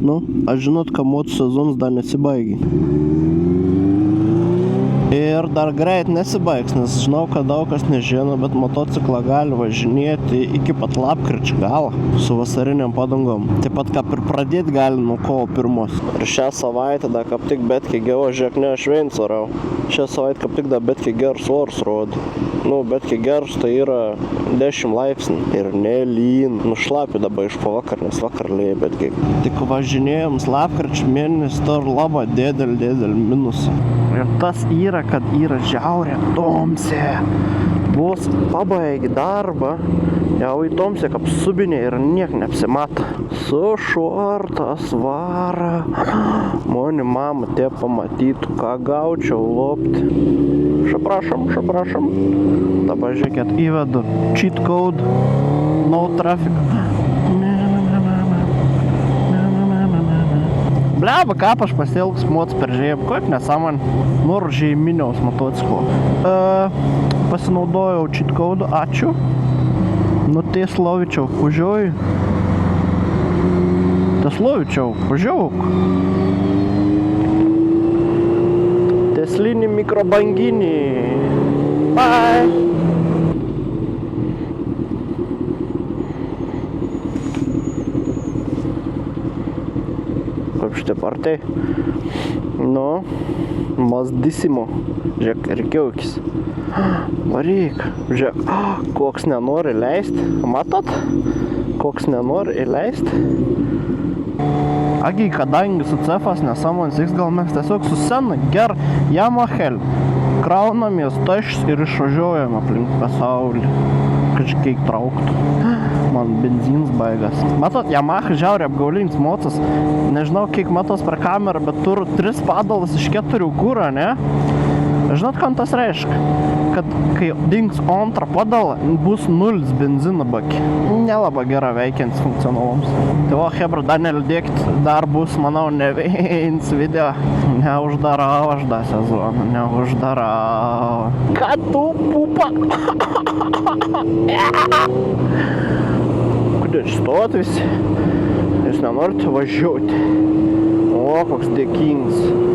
Nu, aš žinot, kad motų sezonas dar nesibaigė. Ir dar greit nesibaigs, nes žinau, kad daug kas nežino, bet motociklą gali važinėti iki pat lapkričio galo su vasariniam padangom. Taip pat kaip ir pradėti gali nuo kovo 1. Ir šią savaitę dar kaip tik betki žiūrėk, ne aš veinsarau. Šią savaitę kaip tik dar betki geras oras rodo. Nu, betki geras tai yra 10 laipsnių ir nelyn. Nu, šlapi dabar iš pavakar, nes vakar lėja betki. Tik važinėjams lapkričio mėnesį dar labai dėdelį minusą. Ir tas yra, kad yra žiaurė Tomsė. Vos pabaigi darbą, jau į Tomsė kaip subinė ir niek neapsimata. Su šortas vara. Moni mama te pamatytų, ką gaučiau lopti. Šaprašom. Dabar žiūrėkit, įvedu cheat code, no traffic. Bleba, kaip aš pasielgs moc per žėjim, kaip nesaman, nors žėjiminiaus motociklo. Pasinaudojau cheat code, ačiū. Nu, Teslovičiau, važiuoju. Teslovičiau, važiuok. Teslinį mikrobanginį. Bye. Kaip šitie partai. Nu, mazdisimo. Žiūrėk, reikiaukis. Varyk. Žiūrėk, koks nenori leisti. Matot? Koks nenori įleisti. Agi, kadangi su cefas nesąmonės X, gal mes tiesiog su sena ger Yamahel kraunamės tašs ir išvažiuojam aplink pasaulį. Kažkiek trauktų. Man benzins baigas. Matot, Yamaha žiauriai apgaulinis mocas. Nežinau, kiek matos per kamerą, bet turiu 3 padalas iš 4 kūro, ne? Žinot, kam tas reiškia? Kad kai dings antrą padalą, bus 0 benzino baki. Nelabai gerai veikiantis funkcionalums. Tai va, hebra, dar nelidėkit, dar bus, manau, ne viens video. Neuždarau aš dar sezoną, neuždarau. Ką tu, pupa? Kodėl stot visi? Jūs nenorite važiuoti. O, koks dėkingas.